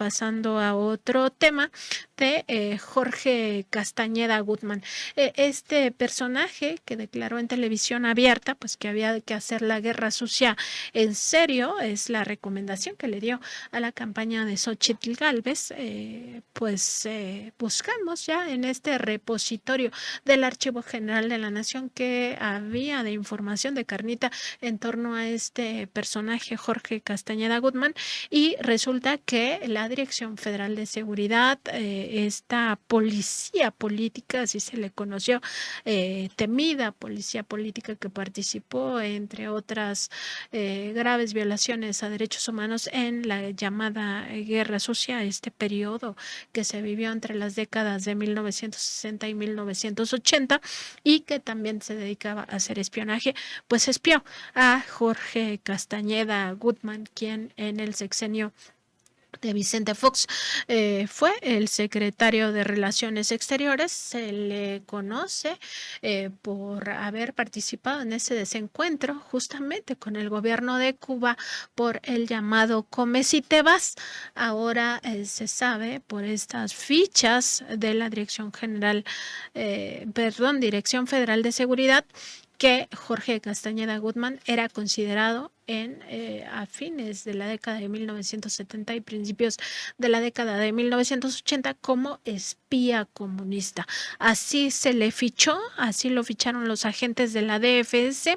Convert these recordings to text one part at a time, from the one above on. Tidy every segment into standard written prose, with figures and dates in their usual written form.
pasando a otro tema de Jorge Castañeda Gutmann. Este personaje que declaró en televisión abierta pues que había que hacer la guerra sucia en serio, es la recomendación que le dio a la campaña de Xochitl Gálvez. Buscamos ya en este repositorio del Archivo General de la Nación que había de información de carnita en torno a este personaje Jorge Castañeda Gutmann, y resulta que la Dirección Federal de Seguridad, esta policía política, así se le conoció, temida policía política que participó entre otras graves violaciones a derechos humanos en la llamada Guerra Sucia, este periodo que se vivió entre las décadas de 1960 y 1980 y que también se dedicaba a hacer espionaje, pues espió a Jorge Castañeda Gutmann, quien en el sexenio de Vicente Fox fue el secretario de Relaciones Exteriores. Se le conoce por haber participado en ese desencuentro justamente con el gobierno de Cuba por el llamado Come si te vas. Ahora se sabe por estas fichas de la Dirección Federal de Seguridad, que Jorge Castañeda Gutmann era considerado a fines de la década de 1970 y principios de la década de 1980 como espía comunista. Así se le fichó, así lo ficharon los agentes de la DFS,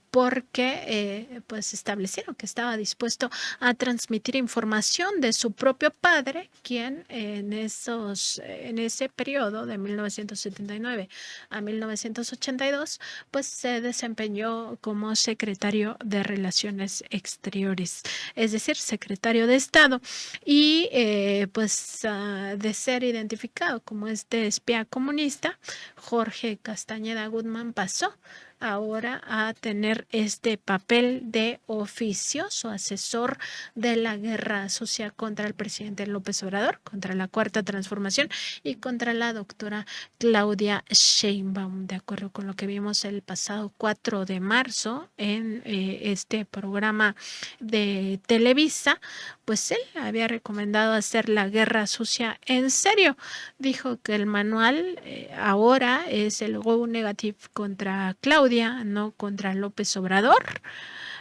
porque pues establecieron que estaba dispuesto a transmitir información de su propio padre, quien en ese periodo de 1979 a 1982 pues se desempeñó como secretario de Relaciones Exteriores, es decir, secretario de Estado, y de ser identificado como este espía comunista, Jorge Castañeda Gutmann pasó ahora a tener este papel de oficioso asesor de la guerra sucia contra el presidente López Obrador, contra la Cuarta Transformación y contra la doctora Claudia Sheinbaum, de acuerdo con lo que vimos el pasado 4 de marzo en este programa de Televisa. Pues él había recomendado hacer la guerra sucia en serio. Dijo que el manual ahora es el Go Negative contra Claudia, no contra López Obrador.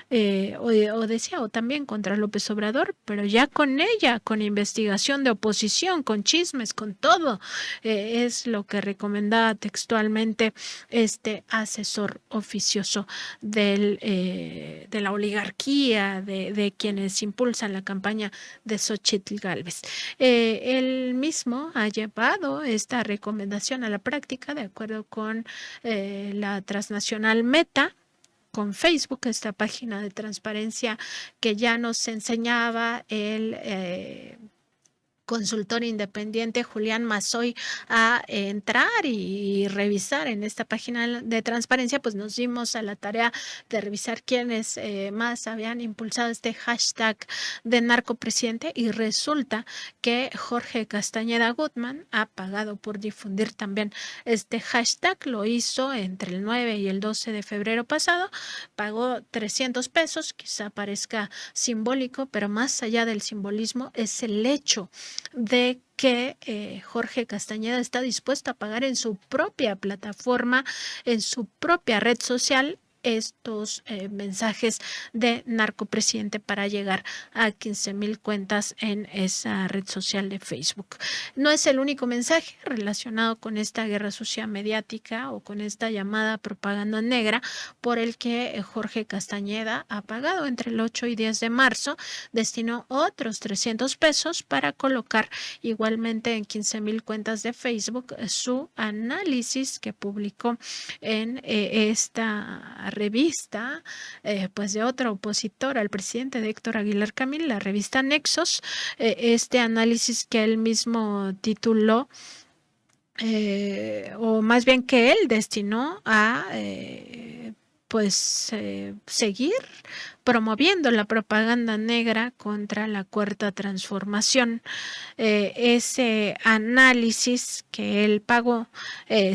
O también contra López Obrador, pero ya con ella, con investigación de oposición, con chismes, con todo, es lo que recomendaba textualmente este asesor oficioso de la oligarquía, de quienes impulsan la campaña de Xochitl Gálvez. Él mismo ha llevado esta recomendación a la práctica de acuerdo con la transnacional Meta, con Facebook, esta página de transparencia que ya nos enseñaba el consultor independiente Julián Mazoy a entrar y revisar en esta página de transparencia. Pues nos dimos a la tarea de revisar quiénes más habían impulsado este hashtag de narcopresidente, y resulta que Jorge Castañeda Gutmann ha pagado por difundir también este hashtag. Lo hizo entre el 9 y el 12 de febrero pasado, pagó 300 pesos, quizá parezca simbólico, pero más allá del simbolismo es el hecho de que Jorge Castañeda está dispuesto a pagar en su propia plataforma, en su propia red social, estos mensajes de narcopresidente para llegar a 15,000 cuentas en esa red social de Facebook. No es el único mensaje relacionado con esta guerra sucia mediática o con esta llamada propaganda negra por el que Jorge Castañeda ha pagado. Entre el 8 y 10 de marzo destinó otros 300 pesos para colocar igualmente en 15,000 cuentas de Facebook su análisis que publicó en esta revista, pues de otra opositora al presidente, de Héctor Aguilar Camín, la revista Nexos. Este análisis que él mismo tituló, o más bien que él destinó a seguir promoviendo la propaganda negra contra la Cuarta Transformación. Ese análisis que él pagó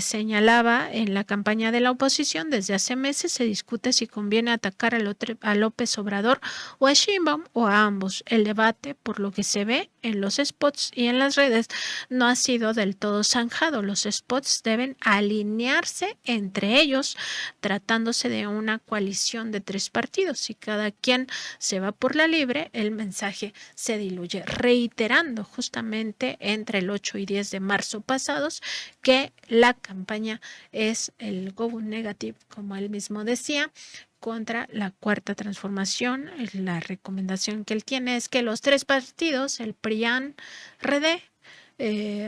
señalaba en la campaña de la oposición: desde hace meses se discute si conviene atacar a López Obrador o a Sheinbaum o a ambos. El debate, por lo que se ve en los spots y en las redes, no ha sido del todo zanjado. Los spots deben alinearse entre ellos, tratándose de una coalición de 3 partidos. Si cada quien se va por la libre, el mensaje se diluye, reiterando justamente entre el 8 y 10 de marzo pasados que la campaña es el go negative, como él mismo decía, contra la Cuarta Transformación. La recomendación que él tiene es que los 3 partidos, el PRIAN, RD,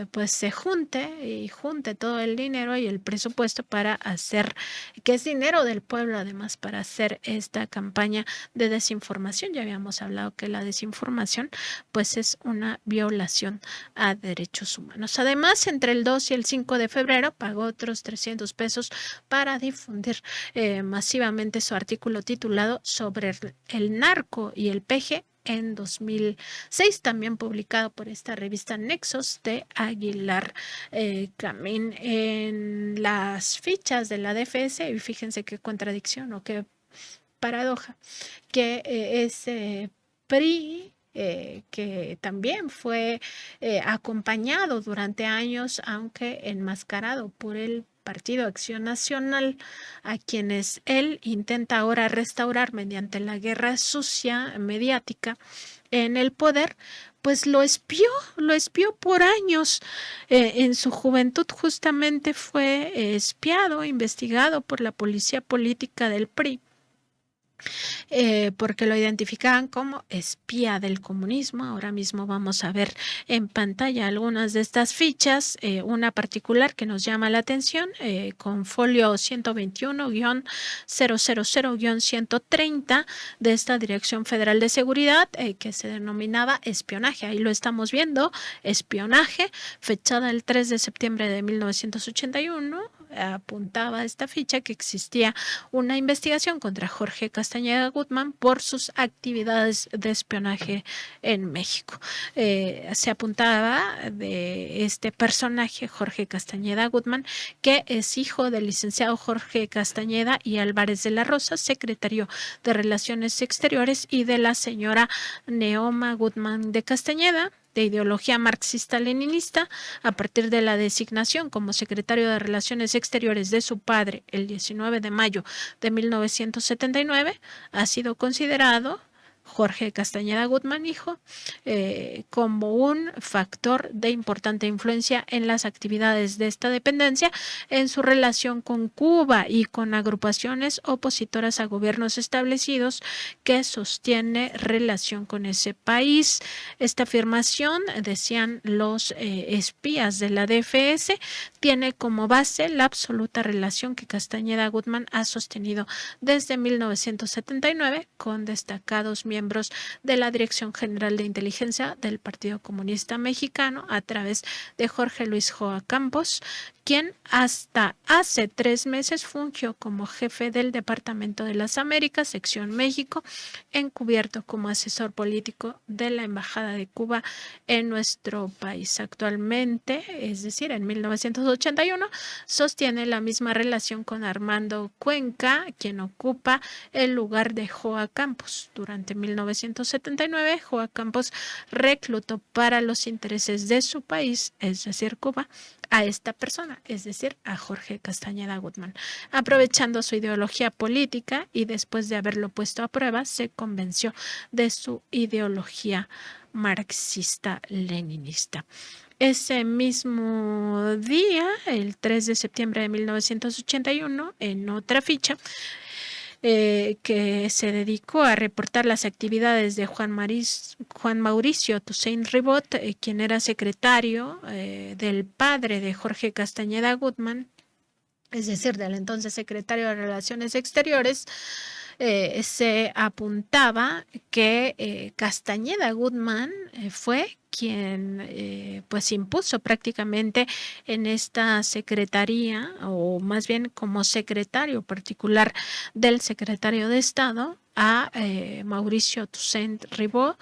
pues se junte todo el dinero y el presupuesto para hacer, que es dinero del pueblo además, para hacer esta campaña de desinformación. Ya habíamos hablado que la desinformación pues es una violación a derechos humanos. Además, entre el 2 y el 5 de febrero pagó otros 300 pesos para difundir masivamente su artículo titulado sobre el narco y el PG en 2006, también publicado por esta revista Nexos de Aguilar Camín. En las fichas de la DFS, y fíjense qué contradicción o qué paradoja, que ese PRI, que también fue acompañado durante años, aunque enmascarado por el Partido Acción Nacional, a quienes él intenta ahora restaurar mediante la guerra sucia mediática en el poder, pues lo espió por años. En su juventud justamente fue espiado, investigado por la policía política del PRI. Porque lo identificaban como espía del comunismo. Ahora mismo vamos a ver en pantalla algunas de estas fichas, una particular que nos llama la atención, con folio 121-000-130 de esta Dirección Federal de Seguridad, que se denominaba espionaje. Ahí lo estamos viendo, espionaje, fechada el 3 de septiembre de 1981. Apuntaba esta ficha que existía una investigación contra Jorge Castañeda Gutmann por sus actividades de espionaje en México. Se apuntaba de este personaje, Jorge Castañeda Gutmann, que es hijo del licenciado Jorge Castañeda y Álvarez de la Rosa, secretario de Relaciones Exteriores, y de la señora Neoma Gutmann de Castañeda, de ideología marxista-leninista. A partir de la designación como secretario de Relaciones Exteriores de su padre el 19 de mayo de 1979, ha sido considerado Jorge Castañeda Gutmann, hijo, como un factor de importante influencia en las actividades de esta dependencia, en su relación con Cuba y con agrupaciones opositoras a gobiernos establecidos que sostiene relación con ese país. Esta afirmación, decían los espías de la DFS, tiene como base la absoluta relación que Castañeda Gutmann ha sostenido desde 1979 con destacados miembros de la Dirección General de Inteligencia del Partido Comunista Mexicano, a través de Jorge Luis Joa Campos, quien hasta hace 3 meses fungió como jefe del Departamento de las Américas, sección México, encubierto como asesor político de la Embajada de Cuba en nuestro país. Actualmente, es decir, en 1981, sostiene la misma relación con Armando Cuenca, quien ocupa el lugar de Joa Campos. Durante 1979, Joa Campos reclutó para los intereses de su país, es decir, Cuba, a esta persona, es decir, a Jorge Castañeda Gutmann. Aprovechando su ideología política y después de haberlo puesto a prueba, se convenció de su ideología marxista-leninista. Ese mismo día, el 3 de septiembre de 1981, en otra ficha, que se dedicó a reportar las actividades de Juan Mauricio Toussaint Ribot, quien era secretario del padre de Jorge Castañeda Gutmann, es decir, del entonces secretario de Relaciones Exteriores. Se apuntaba que Castañeda Gutmann fue quien pues impuso prácticamente en esta secretaría, o más bien como secretario particular del secretario de Estado, a Mauricio Toussaint Ribot,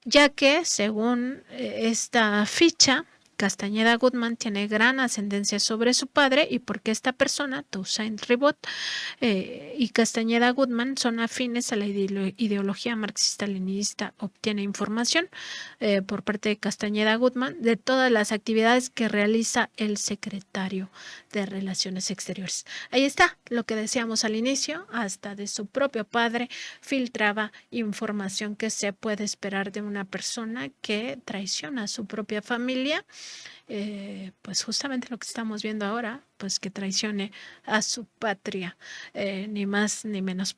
ya que según esta ficha, Castañeda Goodman tiene gran ascendencia sobre su padre, y porque esta persona, Toussaint Ribot, y Castañeda Goodman son afines a la ideología marxista-leninista. Obtiene información por parte de Castañeda Goodman de todas las actividades que realiza el secretario de Relaciones Exteriores. Ahí está lo que decíamos al inicio, hasta de su propio padre filtraba información que se puede esperar de una persona que traiciona a su propia familia. Pues justamente lo que estamos viendo ahora, pues que traicione a su patria, ni más ni menos.